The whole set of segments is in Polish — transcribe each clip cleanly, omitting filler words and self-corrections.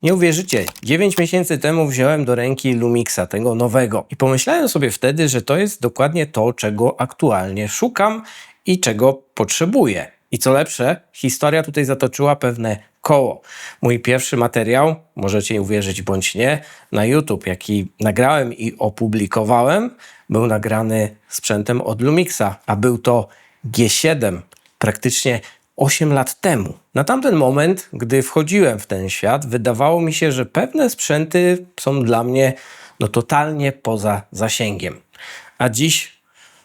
Nie uwierzycie, 9 miesięcy temu wziąłem do ręki Lumixa, tego nowego. I pomyślałem sobie wtedy, że to jest dokładnie to, czego aktualnie szukam i czego potrzebuję. I co lepsze, historia tutaj zatoczyła pewne koło. Mój pierwszy materiał, możecie uwierzyć bądź nie, na YouTube, jaki nagrałem i opublikowałem, był nagrany sprzętem od Lumixa, a był to G7, praktycznie 8 lat temu. Na tamten moment, gdy wchodziłem w ten świat, wydawało mi się, że pewne sprzęty są dla mnie totalnie poza zasięgiem. A dziś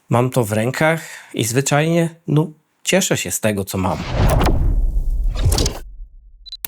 mam to w rękach i zwyczajnie cieszę się z tego, co mam.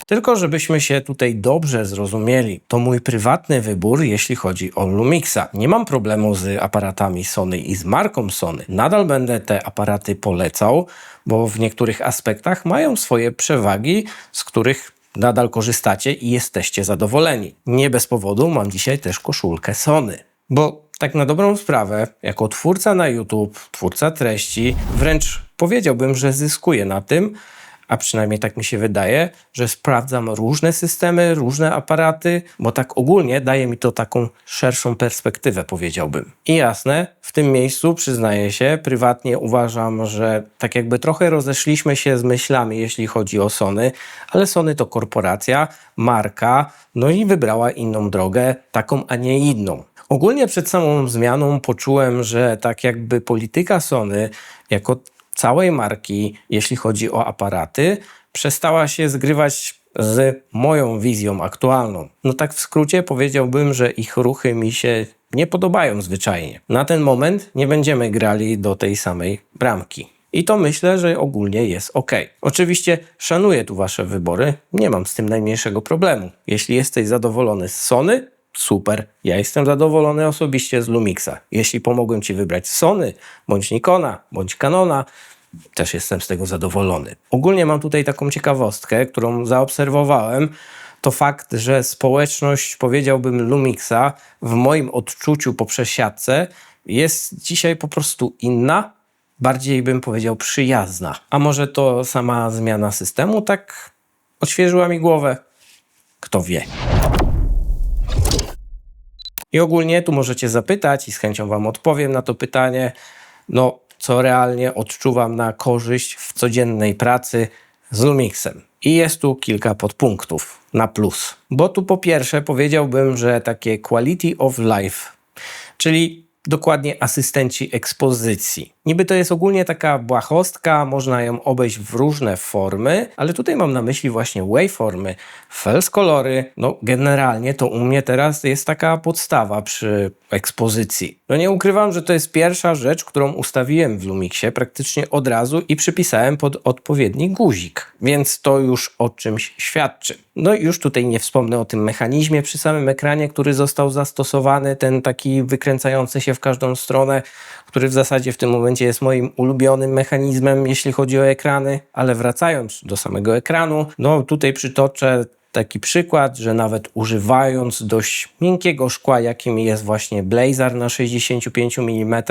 Tylko żebyśmy się tutaj dobrze zrozumieli, to mój prywatny wybór, jeśli chodzi o Lumixa. Nie mam problemu z aparatami Sony i z marką Sony. Nadal będę te aparaty polecał, bo w niektórych aspektach mają swoje przewagi, z których nadal korzystacie i jesteście zadowoleni. Nie bez powodu mam dzisiaj też koszulkę Sony. Bo tak na dobrą sprawę, jako twórca na YouTube, twórca treści, wręcz powiedziałbym, że zyskuję na tym, a przynajmniej tak mi się wydaje, że sprawdzam różne systemy, różne aparaty, bo tak ogólnie daje mi to taką szerszą perspektywę, powiedziałbym. I jasne, w tym miejscu przyznaję się, prywatnie uważam, że tak jakby trochę rozeszliśmy się z myślami, jeśli chodzi o Sony, ale Sony to korporacja, marka, i wybrała inną drogę, taką, a nie inną. Ogólnie przed samą zmianą poczułem, że tak jakby polityka Sony jako całej marki, jeśli chodzi o aparaty, przestała się zgrywać z moją wizją aktualną. Tak w skrócie powiedziałbym, że ich ruchy mi się nie podobają zwyczajnie. Na ten moment nie będziemy grali do tej samej bramki. I to myślę, że ogólnie jest ok. Oczywiście szanuję tu wasze wybory, nie mam z tym najmniejszego problemu. Jeśli jesteś zadowolony z Sony, super. Ja jestem zadowolony osobiście z Lumixa. Jeśli pomogłem ci wybrać Sony, bądź Nikona, bądź Canona, też jestem z tego zadowolony. Ogólnie mam tutaj taką ciekawostkę, którą zaobserwowałem. To fakt, że społeczność, powiedziałbym, Lumixa w moim odczuciu po przesiadce jest dzisiaj po prostu inna, bardziej bym powiedział przyjazna. A może to sama zmiana systemu tak odświeżyła mi głowę? Kto wie. I ogólnie tu możecie zapytać i z chęcią wam odpowiem na to pytanie, co realnie odczuwam na korzyść w codziennej pracy z Lumixem. I jest tu kilka podpunktów na plus. Bo tu po pierwsze powiedziałbym, że takie quality of life, czyli dokładnie asystenci ekspozycji. Niby to jest ogólnie taka błahostka, można ją obejść w różne formy, ale tutaj mam na myśli właśnie waveformy, false kolory. Generalnie to u mnie teraz jest taka podstawa przy ekspozycji. Nie ukrywam, że to jest pierwsza rzecz, którą ustawiłem w Lumixie praktycznie od razu i przypisałem pod odpowiedni guzik, więc to już o czymś świadczy. I już tutaj nie wspomnę o tym mechanizmie przy samym ekranie, który został zastosowany, ten taki wykręcający się w każdą stronę, który w zasadzie w tym momencie jest moim ulubionym mechanizmem, jeśli chodzi o ekrany, ale wracając do samego ekranu, tutaj przytoczę taki przykład, że nawet używając dość miękkiego szkła, jakim jest właśnie Blazer na 65 mm,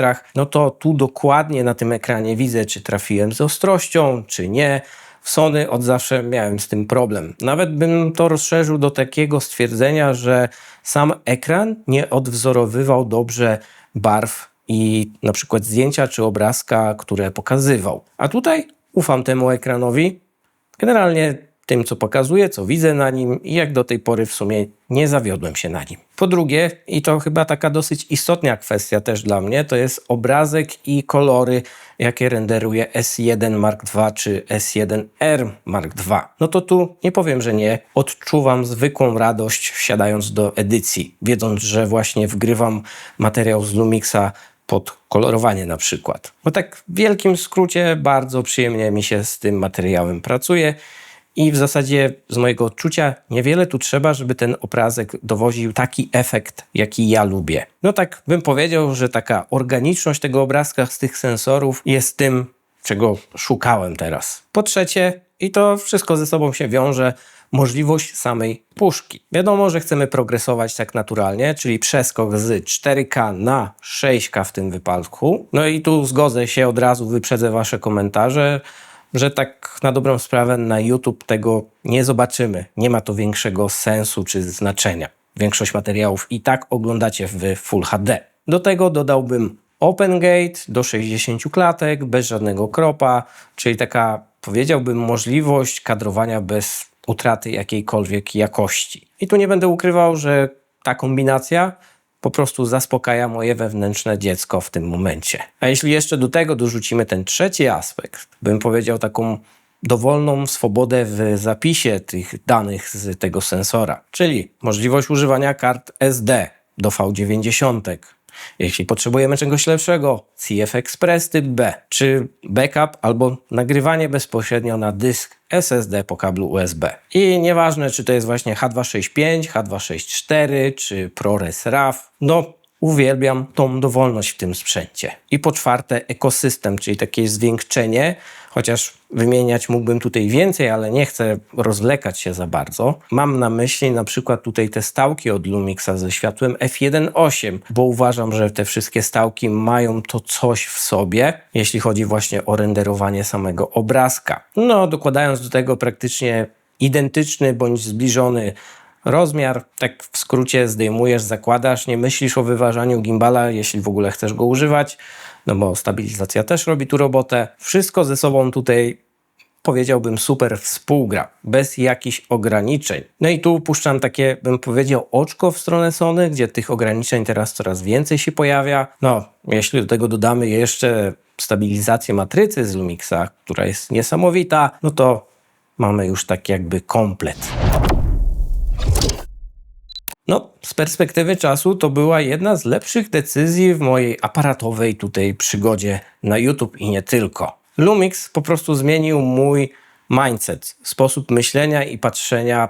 to tu dokładnie na tym ekranie widzę, czy trafiłem z ostrością, czy nie. W Sony od zawsze miałem z tym problem. Nawet bym to rozszerzył do takiego stwierdzenia, że sam ekran nie odwzorowywał dobrze barw i na przykład zdjęcia czy obrazka, które pokazywał. A tutaj ufam temu ekranowi, generalnie tym, co pokazuje, co widzę na nim i jak do tej pory w sumie nie zawiodłem się na nim. Po drugie, i to chyba taka dosyć istotna kwestia też dla mnie, to jest obrazek i kolory, jakie renderuje S1 Mark II czy S1R Mark II. To tu nie powiem, że nie. Odczuwam zwykłą radość wsiadając do edycji, wiedząc, że właśnie wgrywam materiał z Lumixa pod kolorowanie na przykład. Tak w wielkim skrócie bardzo przyjemnie mi się z tym materiałem pracuje. I w zasadzie z mojego odczucia niewiele tu trzeba, żeby ten obrazek dowoził taki efekt, jaki ja lubię. Tak bym powiedział, że taka organiczność tego obrazka z tych sensorów jest tym, czego szukałem teraz. Po trzecie, i to wszystko ze sobą się wiąże, możliwość samej puszki. Wiadomo, że chcemy progresować tak naturalnie, czyli przeskok z 4K na 6K w tym wypadku. I tu zgodzę się, od razu wyprzedzę wasze komentarze, że tak na dobrą sprawę na YouTube tego nie zobaczymy. Nie ma to większego sensu czy znaczenia. Większość materiałów i tak oglądacie w Full HD. Do tego dodałbym OpenGate do 60 klatek, bez żadnego kropa, czyli taka, powiedziałbym, możliwość kadrowania bez utraty jakiejkolwiek jakości. I tu nie będę ukrywał, że ta kombinacja po prostu zaspokaja moje wewnętrzne dziecko w tym momencie. A jeśli jeszcze do tego dorzucimy ten trzeci aspekt, bym powiedział taką dowolną swobodę w zapisie tych danych z tego sensora, czyli możliwość używania kart SD do V90, jeśli potrzebujemy czegoś lepszego, CF Express typ B, czy backup albo nagrywanie bezpośrednio na dysk SSD po kablu USB. I nieważne, czy to jest właśnie H265, H264, czy ProRes RAW, no uwielbiam tą dowolność w tym sprzęcie. I po czwarte ekosystem, czyli takie zwieńczenie, chociaż wymieniać mógłbym tutaj więcej, ale nie chcę rozlekać się za bardzo. Mam na myśli na przykład tutaj te stałki od Lumixa ze światłem f1.8, bo uważam, że te wszystkie stałki mają to coś w sobie, jeśli chodzi właśnie o renderowanie samego obrazka. No, dokładając do tego praktycznie identyczny bądź zbliżony rozmiar, tak w skrócie zdejmujesz, zakładasz, nie myślisz o wyważaniu gimbala, jeśli w ogóle chcesz go używać, no bo stabilizacja też robi tu robotę. Wszystko ze sobą tutaj, powiedziałbym, super współgra, bez jakichś ograniczeń. No i tu puszczam takie, bym powiedział, oczko w stronę Sony, gdzie tych ograniczeń teraz coraz więcej się pojawia. No, jeśli do tego dodamy jeszcze stabilizację matrycy z Lumixa, która jest niesamowita, no to mamy już tak jakby komplet. No, z perspektywy czasu to była jedna z lepszych decyzji w mojej aparatowej tutaj przygodzie na YouTube i nie tylko. Lumix po prostu zmienił mój mindset, sposób myślenia i patrzenia,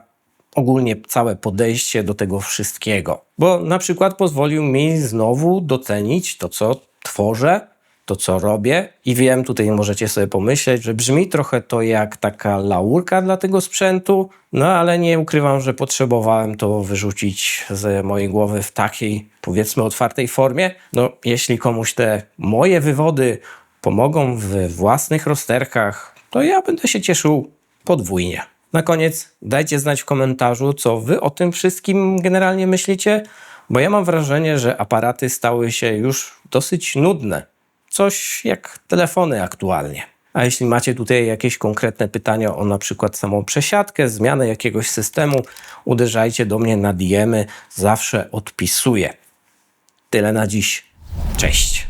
ogólnie całe podejście do tego wszystkiego. Bo na przykład pozwolił mi znowu docenić to, co tworzę, to, co robię i wiem, tutaj możecie sobie pomyśleć, że brzmi trochę to jak taka laurka dla tego sprzętu, no ale nie ukrywam, że potrzebowałem to wyrzucić z mojej głowy w takiej, powiedzmy, otwartej formie. No, jeśli komuś te moje wywody pomogą w własnych rozterkach, to ja będę się cieszył podwójnie. Na koniec dajcie znać w komentarzu, co wy o tym wszystkim generalnie myślicie, bo ja mam wrażenie, że aparaty stały się już dosyć nudne. Coś jak telefony aktualnie. A jeśli macie tutaj jakieś konkretne pytania o na przykład samą przesiadkę, zmianę jakiegoś systemu, uderzajcie do mnie na DM-y, zawsze odpisuję. Tyle na dziś. Cześć!